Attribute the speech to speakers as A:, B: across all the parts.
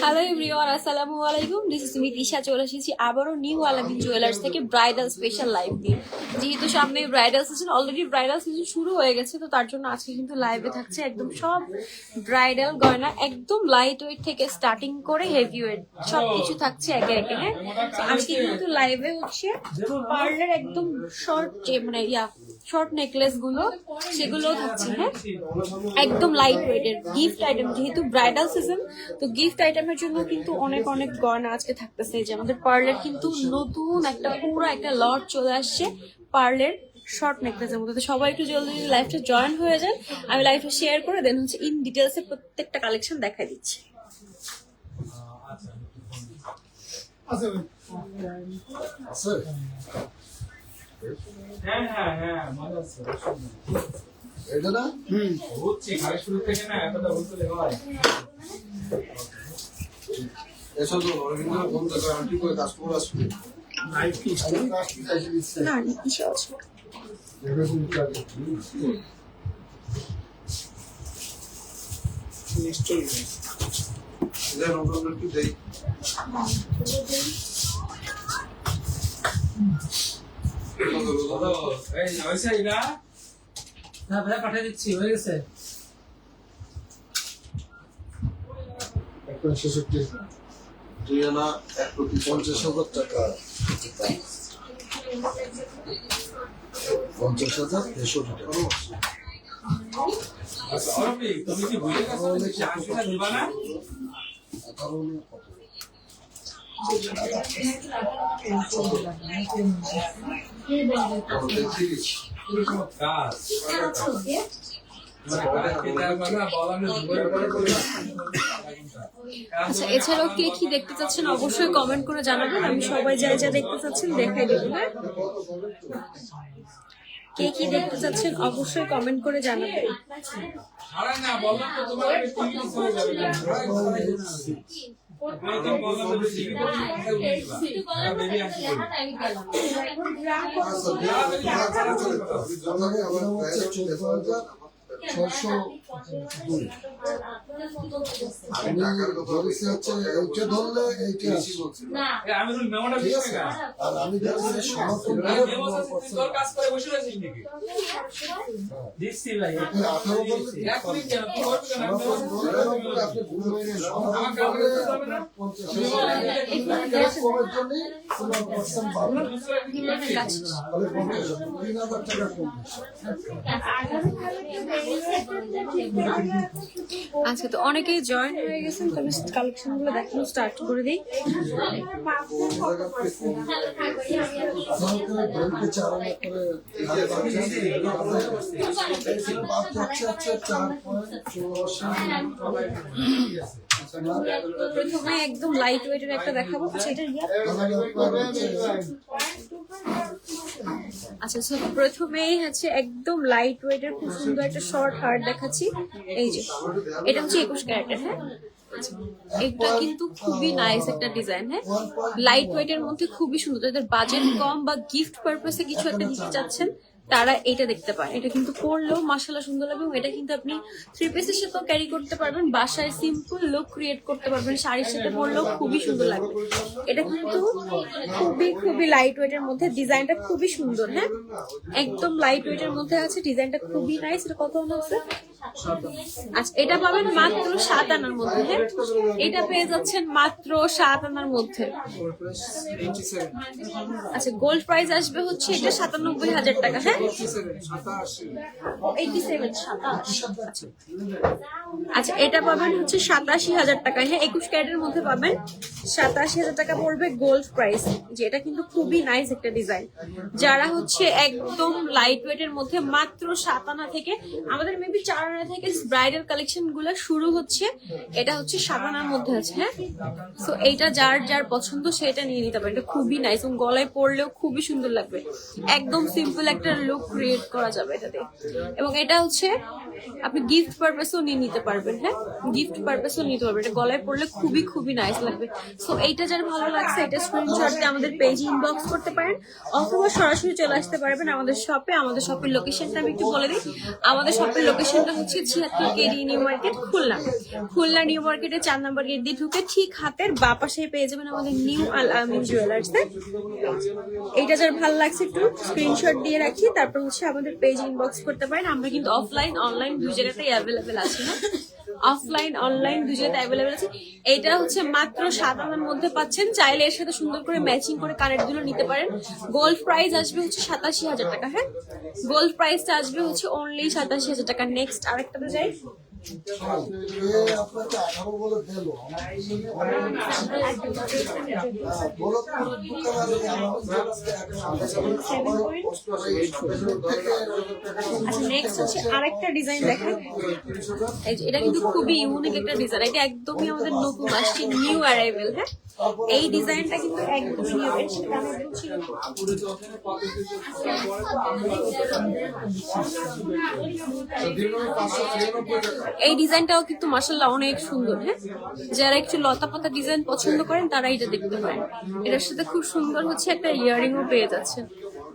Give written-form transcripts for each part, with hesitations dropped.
A: Hello everyone, আসসালামু আলাইকুম। This is me Tisha. চলে এসেছি আবারও নিউ আলামিন জুয়েলার্স থেকে ব্রাইডাল স্পেশাল লাইভ দিয়ে। যেহেতু সামনে bridal season, already bridal season শুরু হয়ে গেছে, তো তার জন্য আজকে কিন্তু লাইভে থাকছে একদম সব ব্রাইডাল গয়না, একদম লাইট ওয়েট থেকে স্টার্টিং করে হেভি ওয়েট সবকিছু থাকছে একে একে। হ্যাঁ, তো আজকে কিন্তু লাইভে হচ্ছে পার্লের একদম শর্ট মানে শর্ট নেকলেস গুলো, সেগুলো থাকছে। হ্যাঁ, একদম লাইট ওয়েটের গিফট আইটেম, যেহেতু ব্রাইডাল সিজন, তো গিফট আইটেমের জন্য কিন্তু অনেক অনেক গয়না আজকে থাকতেছে। যে আমাদের পার্লের কিন্তু নতুন একটা পুরো একটা লট চলে আসছে পার্লের শর্ট নেকলেসের মধ্যে। তো সবাই একটু জলদি লাইভটা জয়েন হয়ে যান, আমি লাইভটা শেয়ার করে দেন হচ্ছে ইন ডিটেলসে প্রত্যেকটা কালেকশন দেখাই দিচ্ছি।
B: এটা না
C: হচ্ছে খালি শুরু থেকে না এতটা বলতে হয়
B: এসব তো অরিজিনাল বলতে করে আমি কি করে কাজ করে আসবে লাইফ কি
A: না নিচে আছে
B: নিশ্চয়ই এটা নতুন কি দেই
C: এই হইছে এটা না ভাই পাঠিয়ে দিচ্ছি, হয়ে গেছে।
B: 166 দুই আনা 1,50,000 টাকা 50,000 টাকা।
C: আচ্ছা অরবি, তুমি কি বুঝে গেছো যে চাকরিটা দিবা না? কাজ
A: আচ্ছা, এছাড়াও কে কি দেখতে চাচ্ছেন অবশ্যই কমেন্ট করে জানাবেন, আমি সবাই যা যা দেখতে চাচ্ছেন দেখাই দেবো। হ্যাঁ, কে কি দেখতে চাচ্ছেন অবশ্যই কমেন্ট করে জানাবেন।
C: আরে না বললাম তো তোমার টিভি চলে যাবে না, আমি তো বললাম যে টিভি তো বেবি আসবে। আমি তো মেমোটা দিচ্ছি না,
B: আর আমি
C: কাজ করে বসে আছিস নাকি? দিচ্ছি ভাই, এখনই কেন
A: আজকে তো অনেকেই জয়েন হয়ে গেছেন, তবে কালেকশন গুলো দেখানো স্টার্ট করে দিই। প্রথমে একদম লাইট ওয়েটের একটা দেখাবো, সেটা আচ্ছা। প্রথমেই হচ্ছে একদম লাইট ওয়েটের খুব সুন্দর একটা শর্ট হার্ট দেখাচ্ছি। এই যে এটা হচ্ছে 21 ক্যারেটের। হ্যাঁ, এটা কিন্তু খুবই নাইস একটা ডিজাইন। হ্যাঁ, লাইট ওয়েটের মধ্যে খুবই সুন্দর। যাদের বাজেট কম বা গিফট পারপাসে কিছু একটা দিতে চাচ্ছেন তারা এটা দেখতে পারেন। এটা কিন্তু পরলেও মাশাআল্লাহ সুন্দর লাগবে, এবং এটা কিন্তু আপনি 3 পিসের সাথেও ক্যারি করতে পারবেন, বাসায় সিম্পল লুক ক্রিয়েট করতে পারবেন, শাড়ির সাথে পরলেও খুবই সুন্দর লাগবে। এটা কিন্তু খুবই খুবই লাইট ওয়েটের মধ্যে, ডিজাইনটা খুবই সুন্দর। হ্যাঁ, একদম লাইট ওয়েটের মধ্যে আছে, ডিজাইনটা খুবই নাইস। এটা কত আছে? আচ্ছা, এটা পাবেন মাত্র 7 আনার মধ্যে। হ্যাঁ, এটা পেয়ে যাচ্ছেন মাত্র 7 আনার মধ্যে। আচ্ছা, গোল্ড প্রাইস আসবে হচ্ছে এটা 97,000 টাকা। হ্যাঁ, 87। আচ্ছা, এটা পাবেন হচ্ছে 87,000 টাকা। হ্যাঁ, 21 ক্যারেটের মধ্যে পাবেন, 87,000 টাকা পড়বে গোল্ড প্রাইস। যে এটা কিন্তু খুবই নাইস একটা ডিজাইন। যারা হচ্ছে একদম লাইট ওয়েটের মধ্যে মাত্র 7 আনা থেকে, আমাদের মেবি 4 আনা থেকে ব্রাইডাল কালেকশন গুলো শুরু হচ্ছে, এটা হচ্ছে 7 আনার মধ্যে আছে। হ্যাঁ, সো এইটা যার যার পছন্দ সেটা নিয়ে নিতে পারেন। এটা খুবই নাইস, এবং গলায় পরলেও খুবই সুন্দর লাগবে। একদম সিম্পল একটা লুক ক্রিয়েট করা যাবে এটাতে। এবং এটা হচ্ছে আপনি গিফট পারপাসেও নিয়ে নিতে পারবেন। হ্যাঁ, গিফট পারপাসেও নিতে পারবেন, এটা গলায় পরলে খুবই খুবই নাইস লাগবে। সো এইটা যার ভালো লাগছে এটা স্ক্রিনশট দিয়ে আমাদের পেজে ইনবক্স করতে পারেন, অথবা সরাসরি চলে আসতে পারবেন আমাদের শপে। আমাদের শপের লোকেশনটা আমি একটু বলে দিই। আমাদের শপের লোকেশনটা হচ্ছে 76 KD new market Khulna. Khulna new মার্কেটে 4 নম্বর গেট দিয়ে ঢুকে ঠিক হাতের বাঁ পাশে পেয়ে যাবেন আমাদের নিউ আল আমিন জুয়েলার্স। এইটা যার ভালো লাগছে একটু স্ক্রিনশট দিয়ে রাখি, তারপর হচ্ছে আমাদের পেজ ইনবক্স করতে পারেন। আমরা কিন্তু অফলাইন অনলাইন দুই জায়গাতেই অ্যাভেলেবেল আছি, না অফলাইন অনলাইন দুই জায়গাতে অ্যাভেলেবেল আছে। এইটা হচ্ছে মাত্র 7,000 মধ্যে পাচ্ছেন। চাইলে এর সাথে সুন্দর করে ম্যাচিং করে কানের দুলো নিতে পারেন। গোল্ড প্রাইস আসবে হচ্ছে 87,000 টাকা। হ্যাঁ, গোল্ড প্রাইসটা আসবে হচ্ছে অনলি 87,000 টাকা। নেক্সট আরেকটাতে যাই। আচ্ছা, নেক্সট হচ্ছে আরেকটা ডিজাইন দেখেন। এটা কিন্তু খুবই ইউনিক একটা ডিজাইন। এটা একদমই আমাদের নতুন আসছে, নিউ অ্যারাইভেল। হ্যাঁ, এই ডিজাইনটা কিন্তু একদমই নিউ। এর সাথে কানের দুল ছিল। এই ডিজাইনটাও কিন্তু মাশাআল্লাহ অনেক সুন্দর। হ্যাঁ, যারা একটু লতা পাতা ডিজাইন পছন্দ করেন তারা এটা দেখতে পারেন। এটার সাথে খুব সুন্দর হচ্ছে একটা ইয়াররিংও পেয়ে যাচ্ছে,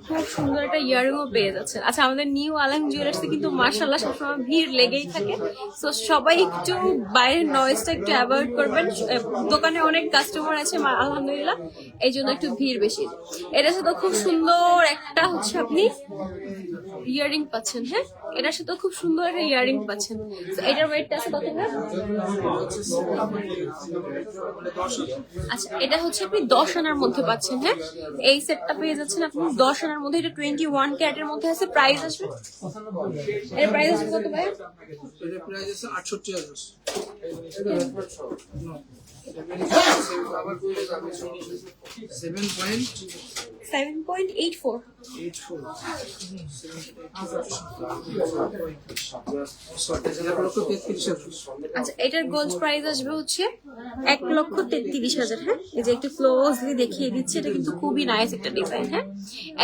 A: খুব সুন্দর একটা ইয়াররিংও পেয়ে যাচ্ছে। আচ্ছা, আমাদের নিউ আলম জুয়েলার্সে কিন্তু মাশাআল্লাহ সবসময় ভিড় লেগেই থাকে। তো সবাই একটু বাইরের নয়েজটা একটু অ্যাভয়েড করবেন। দোকানে অনেক কাস্টমার আছে আলহামদুলিল্লাহ, এই জন্য একটু ভিড় বেশি। এটার সাথে খুব সুন্দর একটা হচ্ছে আপনি ইয়াররিং পাচ্ছেন। হ্যাঁ, এটার সাথে খুব সুন্দর একটা ইয়াররিং পাচ্ছেন। এটার ওয়েটটা আছে কত? আচ্ছা, এটা হচ্ছে আপনি 10 আনার মধ্যে পাচ্ছেন। হ্যাঁ, এই সেটটা পেয়ে যাচ্ছেন আপনি 10 আনার মধ্যে। এটা 21 ক্যারেটের মধ্যে আছে। প্রাইস আসবে, এর প্রাইস আসবে কত ভাই?
B: এর প্রাইস আছে 68,000।
A: 7.84। আচ্ছা, এটার গোল্ড প্রাইস আসবে হচ্ছে 1,33,000। হ্যাঁ, এই যে একটু ক্লোজলি দেখিয়ে দিচ্ছি। এটা কিন্তু খুবই নাইস একটা ডিজাইন। হ্যাঁ,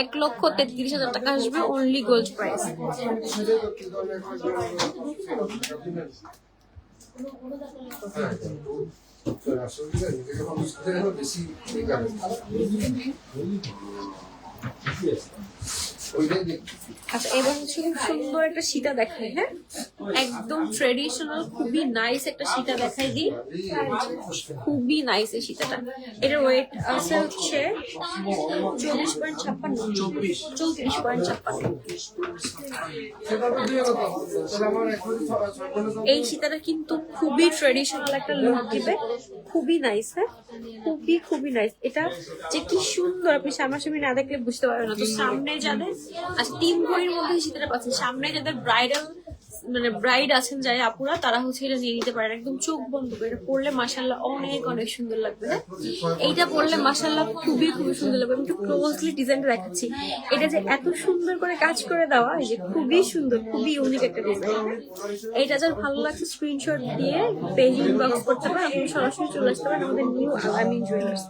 A: 1,33,000 টাকা আসবে অনলি গোল্ড প্রাইস। আচ্ছা, এবার হচ্ছে খুব সুন্দর একটা সীতা দেখাই। হ্যাঁ, একদম ট্রেডিশনাল খুবই নাইস একটা সীতা দেখাই দিই। খুবই নাইস এই সীতাটা। এটার ওয়েট আছে হচ্ছে 34.56। এই সীতাটা কিন্তু খুবই ট্রেডিশনাল একটা লুক দিবে, খুবই নাইস। হ্যাঁ, খুবই খুবই নাইস। এটা যে কি সুন্দর, আপনি সামনাসামনি না দেখলে বুঝতে পারবেন না। তো সামনে যাদের, আচ্ছা 3 ভরির মধ্যে সীতাটা পাচ্ছেন। সামনে যাদের ব্রাইডাল মানে ব্রাইড আছেন যাই আপুরা, তারা হচ্ছে এটা নিয়ে নিতে পারেন। একদম চোখ বন্ধ করে এটা পরলে মাশাআল্লাহ অনেক অনেক সুন্দর লাগবে। হ্যাঁ, এইটা পরলে মাশাআল্লাহ খুবই খুবই সুন্দর লাগবে। আমি একটু ক্লোজলি ডিজাইনটা দেখাচ্ছি। এটা যে এত সুন্দর করে কাজ করে দেওয়া, এই যে খুবই সুন্দর, খুবই ইউনিক একটা ডিজাইন। এইটা যার ভালো লাগছে স্ক্রিনশট দিয়ে পেজ ইনবক্স করতে পারেন। আপনি সরাসরি চলে আসতে পারেন আমাদের নিউ আমিন জুয়েলার্স।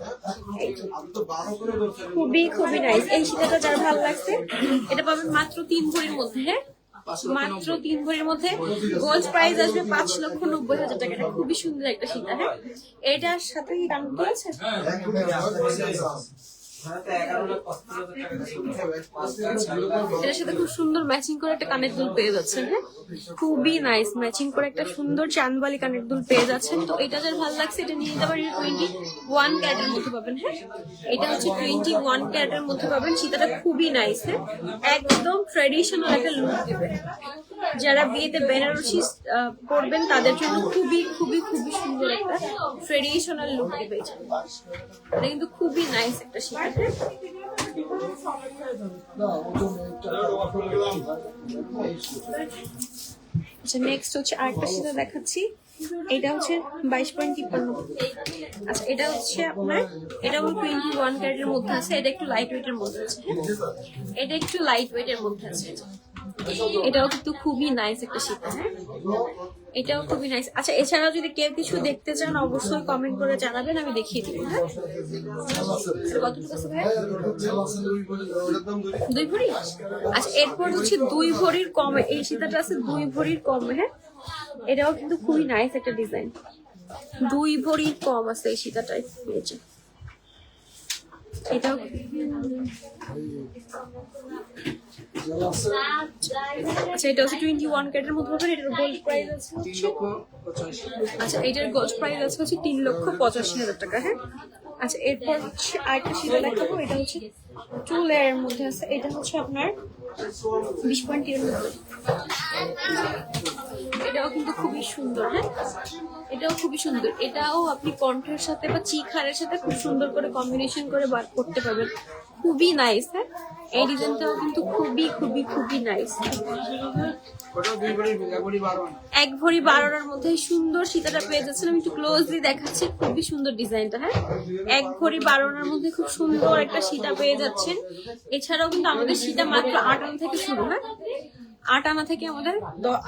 A: খুবই খুবই নাইস। এই সীতাটা যার ভালো লাগছে এটা পাবেন মাত্র 3 ভরির মধ্যে। হ্যাঁ, মাত্র 3 ভরির মধ্যে। গোল্ড প্রাইস আসবে 5,90,000 টাকা। এটা খুবই সুন্দর একটা সীতা। হ্যাঁ, এটার সাথে কি দাম আছে? এটার সাথে খুব সুন্দর ম্যাচিং করে একটা কানের দুল পেয়ে যাচ্ছেন। হ্যাঁ, খুবই নাইস ম্যাচিং করে একটা সুন্দর চাঁদবালি কানের দুল পেয়ে যাচ্ছেন। তো এটা যার ভালো লাগছে এটা নিয়ে নিতে পারেন। 21 ক্যারেটের মধ্যে পাবেন। হ্যাঁ, এটা হচ্ছে 21 ক্যারেটের মধ্যে পাবেন। সীতাটা খুবই নাইস। হ্যাঁ, একদম ট্রেডিশনাল একটা লুক দেবে। যারা বিয়েতে বেনারসি পরবেন তাদের জন্য খুবই খুবই খুবই সুন্দর একটা ট্রেডিশনাল লুক দেবে। এটা কিন্তু খুবই নাইস একটা সীতা। আচ্ছা, নেক্সট হচ্ছে আরেকটা সীতা দেখাচ্ছি। এটা হচ্ছে 22.53। আচ্ছা, এটা হচ্ছে আপনার, এটা 21 ক্যারেটের মধ্যে আছে। এটা একটু লাইট ওয়েটের মধ্যে আছে। এটা একটু লাইট ওয়েটের মধ্যে আছে। এটাও কিন্তু খুবই নাইস একটা সীতা। হ্যাঁ, এটাও খুবই নাইস। আচ্ছা, এছাড়াও যদি কেউ কিছু দেখতে চান অবশ্যই কমেন্ট করে জানাবেন, আমি দেখিয়ে দিব। হ্যাঁ, কতটুকু আছে ভাই? 2 ভরি। আচ্ছা, এরপর হচ্ছে 2 ভরির কমে এই সীতাটা আছে, 2 ভরির কমে। হ্যাঁ, এটাও কিন্তু খুবই নাইস একটা ডিজাইন। 2 ভরির কম আছে এই সীতাটাই। এটাও আচ্ছা, এটা হচ্ছে 21 ক্যারেটের মধ্যে পাবেন। এটার গোল্ড প্রাইস আছে হচ্ছে, আচ্ছা এটার গোল্ড প্রাইস আছে হচ্ছে 3,85,000 টাকা। হ্যাঁ, আচ্ছা এরপর হচ্ছে আরেকটা শীতে দেখাবো। এটা হচ্ছে 2 লেয়ারের মধ্যে আছে। এটা হচ্ছে আপনার 20.3 এর মধ্যে। এটাও কিন্তু খুবই সুন্দর। হ্যাঁ, এটাও খুবই সুন্দর। এটাও আপনি কণ্ঠের সাথে বা চিখারের সাথে খুব সুন্দর করে কম্বিনেশন করে বার করতে পারবেন। খুবই নাইস। হ্যাঁ, এই ডিজাইনটাও কিন্তু খুবই খুবই খুবই নাইস। এক ভরি 12 মধ্যে সুন্দর সীতাটা পেয়ে যাচ্ছেন। আমি একটু ক্লোজলি দেখাচ্ছি, খুবই সুন্দর ডিজাইনটা। হ্যাঁ, এক ভরি 12 মধ্যে খুব সুন্দর একটা সীতা পেয়ে যাচ্ছেন। এছাড়াও কিন্তু আমাদের সীতা মাত্র 8 আনা থেকে শুরু। হ্যাঁ, 8 আনা থেকে আমাদের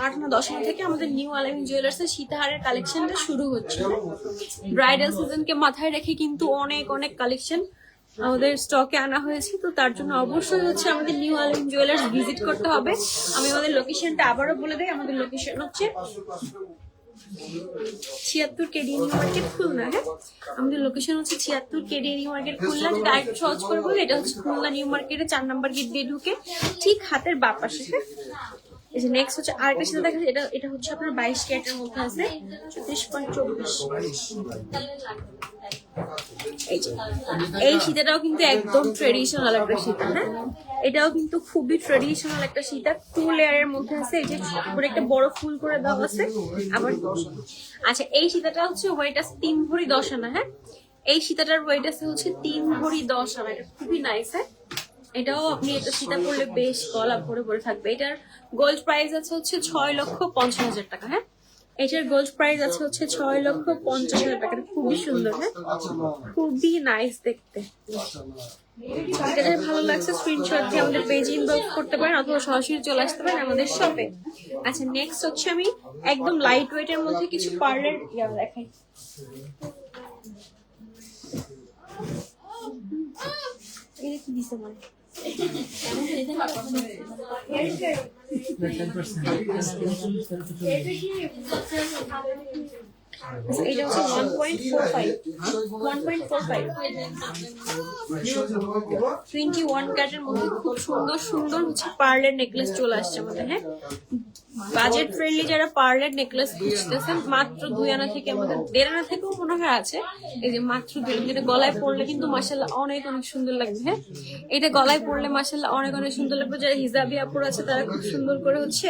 A: 8 আনা 10 আনা থেকে আমাদের নিউ আলামিন জুয়েলার্স এর সীতাহারের কালেকশনটা শুরু হচ্ছে। ব্রাইডাল সিজনকে মাথায় রেখে কিন্তু অনেক অনেক কালেকশন আমাদের স্টকে আনা হয়েছে। তো তার জন্য অবশ্যই হচ্ছে আমাদের নিউ আলামিন জুয়েলার্স ভিজিট করতে হবে। আমি আমাদের লোকেশনটা আবারও বলে দিই। আমাদের লোকেশন হচ্ছে 76 কেডি নিউ মার্কেট, খুলনা। হ্যাঁ, আমাদের লোকেশন হচ্ছে 76 কেডি নিউ মার্কেট, খুলনা। যদি আরেকটু সহজ করে বলি, এটা হচ্ছে খুলনা নিউ মার্কেটে 4 নম্বর গেট দিয়ে ঢুকে ঠিক হাতের বাঁ পাশে। হ্যাঁ, এই যে নেক্সট হচ্ছে আরেকটা সাথে দেখা যাচ্ছে। এটা হচ্ছে আপনার 22 ক্যারেটের মধ্যে আছে, 34.24। এই সীতাটাও কিন্তু একদম ট্রেডিশনাল একটা সীতা। হ্যাঁ, এটাও কিন্তু খুবই ট্রেডিশনাল একটা সীতা। 2 লেয়ারের মধ্যে আছে। এই যে উপরে একটা বড় ফুল করে দেওয়া আছে আবার। আচ্ছা, এই সীতাটা হচ্ছে ওয়েট আছে 3 ভরি 10 আনা। হ্যাঁ, এই সীতাটার ওয়েট আছে হচ্ছে 3 ভরি 10 আনা। এটা খুবই নাইস। হ্যাঁ, এটাও আপনি একটা সীতা পরলে বেশ গলা ভরে ভরে থাকবে। এটার গোল্ড প্রাইস আছে হচ্ছে 6,50,000 টাকা। হ্যাঁ, এটার গোল্ড প্রাইস আছে হচ্ছে 6,50,000 টাকা। খুবই সুন্দর। হ্যাঁ, খুবই নাইস দেখতে। এটা যদি ভালো লাগছে স্ক্রিনশট দিয়ে আমাদের পেজে ইনবক্স করতে পারেন অথবা সরাসরি চলে আসতে পারেন আমাদের শপে। আচ্ছা, নেক্সট হচ্ছে আমি একদম লাইট ওয়েট এর মধ্যে কিছু পার্লের দেখাই। এটা কি দিছে মানে? এটা হচ্ছে 1.45 21 ক্যারেটের মধ্যে খুব সুন্দর সুন্দর হচ্ছে পার্লের নেকলেস চলে আসছে আমাদের। হ্যাঁ, বাজেট ফ্রেন্ডলি যারা পার্লের নেকলেস খুঁজতেছেন, মাত্র 2 আনা থেকে আমাদের 1.5 আনা থেকেও মনে হয় আছে। এই যে মাত্র 2 আনা, যেটা গলায় পরলে কিন্তু মাশাআল্লাহ অনেক অনেক সুন্দর লাগবে। হ্যাঁ, এটা গলায় পরলে মাশাআল্লাহ অনেক অনেক সুন্দর লাগবে। যারা হিজাবি আপুর আছে তারা খুব সুন্দর করে হচ্ছে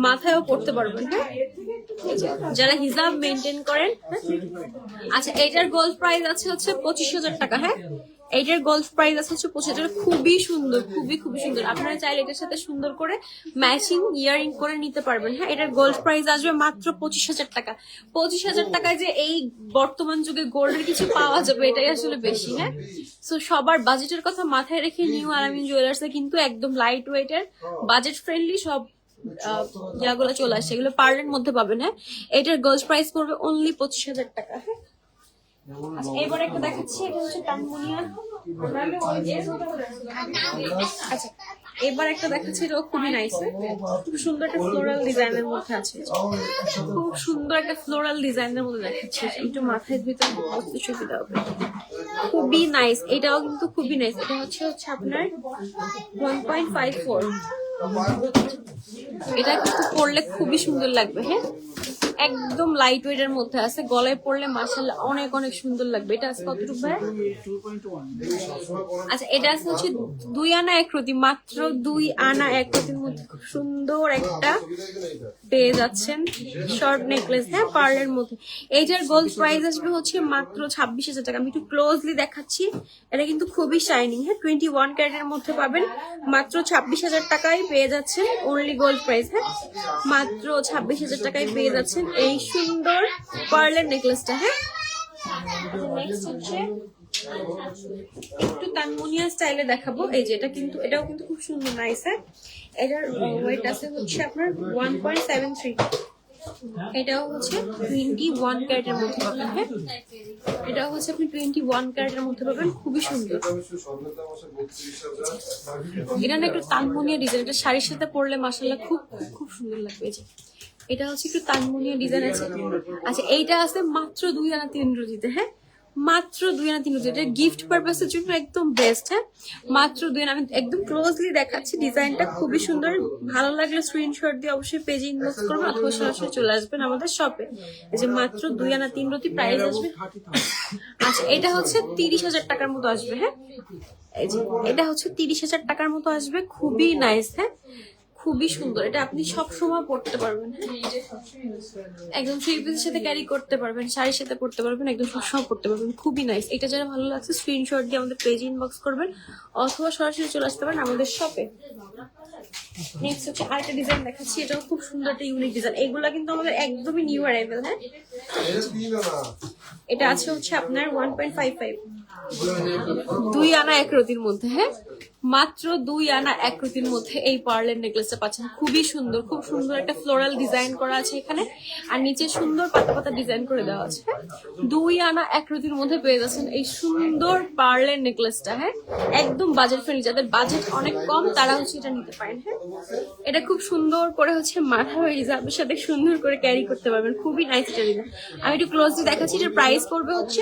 A: মাথায়ও পরতে পারবেন। হ্যাঁ, যারা হিজাব মেনটেন করেন। আচ্ছা, এইটার গোল্ড প্রাইস আছে হচ্ছে 25,000 টাকা। হ্যাঁ, এইটার গোল্ড প্রাইস আছে হচ্ছে 25,000। খুবই সুন্দর, খুবই খুবই সুন্দর। আপনারা চাইলে এটার সাথে সুন্দর করে ম্যাচিং ইয়ারিং করে নিতে পারবেন। হ্যাঁ, এটার গোল্ড প্রাইস আসবে মাত্র 25,000 টাকা। 25,000 টাকায় যে এই বর্তমান যুগে গোল্ডের কিছু পাওয়া যাবে, এটাই আসলে বেশি। হ্যাঁ, সো সবার বাজেটের কথা মাথায় রেখে নিউ আলামিন জুয়েলার্সে কিন্তু একদম লাইট ওয়েটের বাজেট ফ্রেন্ডলি সব যেগুলো চলে আসছে, এগুলো পার্লের মধ্যে পাবেন। হ্যাঁ, এটার গোল্ড প্রাইস পড়বে অনলি 25,000 টাকা। হ্যাঁ, আচ্ছা, এবার একটা দেখাচ্ছি। এটা হচ্ছে তানমুনিয়া। আচ্ছা, এবার একটা দেখাচ্ছি। এটাও খুবই নাইস। খুব সুন্দর একটা ফ্লোরাল ডিজাইনের মধ্যে আছে। খুব সুন্দর একটা ফ্লোরাল ডিজাইনের মধ্যে দেখাচ্ছি। একটু মাথায় ভিতরে বসতে সুবিধা হবে। খুবই নাইস। এটাও কিন্তু খুবই নাইস। এটা হচ্ছে আপনার 1.54। এটা কিন্তু পরলে খুবই সুন্দর লাগবে। হ্যাঁ, একদম লাইট ওয়েট এর মধ্যে আছে। গলায় পরলে মাশাআল্লাহ অনেক অনেক সুন্দর লাগবে। এটা আছে কত রুপে? 2.1। আচ্ছা, এটা আছে হচ্ছে 2 আনা 1 রতি। মাত্র 2 আনা 1 রতির মধ্যে খুব সুন্দর একটা পেয়ে যাচ্ছেন শর্ট নেকলেস। হ্যাঁ, পার্লের মধ্যে। এইটার গোল্ড প্রাইস আসবে হচ্ছে মাত্র 26,000 টাকা। আমি একটু ক্লোজলি দেখাচ্ছি। এটা কিন্তু খুবই শাইনিং। হ্যাঁ, 21 ক্যারেটের মধ্যে পাবেন। মাত্র 26,000 টাকায় পেয়ে যাচ্ছেন অনলি গোল্ড প্রাইস। হ্যাঁ, মাত্র 26,000 টাকায় পেয়ে যাচ্ছেন এই সুন্দর পার্লের নেকলেসটা। হ্যাঁ, নেক্সট হচ্ছে একটু তানমুনিয়া স্টাইলে দেখাবো। এই যে এটা কিন্তু, এটাও কিন্তু খুব সুন্দর নাইস। হ্যাঁ, এটার ওয়েট আছে হচ্ছে আপনার 1.73। এটাও হচ্ছে 21 ক্যারেটের মধ্যে পাবেন। হ্যাঁ, এটাও হচ্ছে আপনি 21 ক্যারেটের মধ্যে পাবেন। খুবই সুন্দর। এটা না একটু তানমুনিয়া ডিজাইন। এটা শাড়ির সাথে পরলে মাশাআল্লাহ খুব খুব সুন্দর লাগবে। যে এটা হচ্ছে একটু তানমুনিয়া ডিজাইন আছে। আচ্ছা, এইটা আছে মাত্র 2 আনা 3 রুজিতে। হ্যাঁ, মাত্র 2 আনা 3 রতি। এটা গিফট পারপাসের জন্য একদম বেস্ট। হ্যাঁ, মাত্র 2 আনা। আমি একদম ক্লোজলি দেখাচ্ছি, ডিজাইনটা খুবই সুন্দর। ভালো লাগলে স্ক্রিনশট দিয়ে অবশ্যই পেজে ইনবক্স করবেন অথবা সরাসরি চলে আসবেন আমাদের শপে। এই যে মাত্র 2 আনা 3 রতি প্রাইস আসবে। আচ্ছা, এটা হচ্ছে 30,000 টাকার মতো আসবে। হ্যাঁ, এই যে এটা হচ্ছে 30,000 টাকার মতো আসবে। খুবই নাইস। হ্যাঁ, খুবই সুন্দর। এটা আপনি সব সময় পড়তে পারবেন। একদম থ্রি পিসের সাথে ক্যারি করতে পারবেন, শাড়ির সাথে পড়তে পারবেন, একদম সবসময় পড়তে পারবেন। খুবই নাইস। এটা যারা ভালো লাগছে স্ক্রিনশট দিয়ে আমাদের পেজে ইনবক্স করবেন অথবা সরাসরি চলে আসতে পারেন আমাদের শপে। নেক্সট হচ্ছে আরেকটা ডিজাইন দেখাচ্ছি, এটাও খুব সুন্দর একটা ইউনিক ডিজাইন। এগুলা কিন্তু আমাদের একদমই নিউ অ্যারাইভেল। হ্যাঁ, এটা আছে হচ্ছে আপনার 1.55, 2 আনা 1 রতির মধ্যে। হ্যাঁ, মাত্র 2 আনা 1 রতির মধ্যে এই পার্লের নেকলেসটা পাচ্ছেন। খুবই সুন্দর, খুব সুন্দর একটা ফ্লোরাল ডিজাইন করা আছে এখানে, আর নিচে সুন্দর পাতা পাতা ডিজাইন করে দেওয়া আছে। হ্যাঁ, 2 আনা 1 রতির মধ্যে পেয়ে যাচ্ছেন এই সুন্দর পার্লের নেকলেসটা। হ্যাঁ, একদম বাজেট ফ্রেন্ডলি। যাদের বাজেট অনেক কম তারা হচ্ছে এটা নিতে পারেন। হ্যাঁ, এটা খুব সুন্দর করে হচ্ছে মাথার রিজার্ভের সাথে সুন্দর করে ক্যারি করতে পারবেন। খুবই নাইস একটা ডিজাইন। আমি একটু ক্লোজলি দেখাচ্ছি। এটার প্রাইস পড়বে হচ্ছে,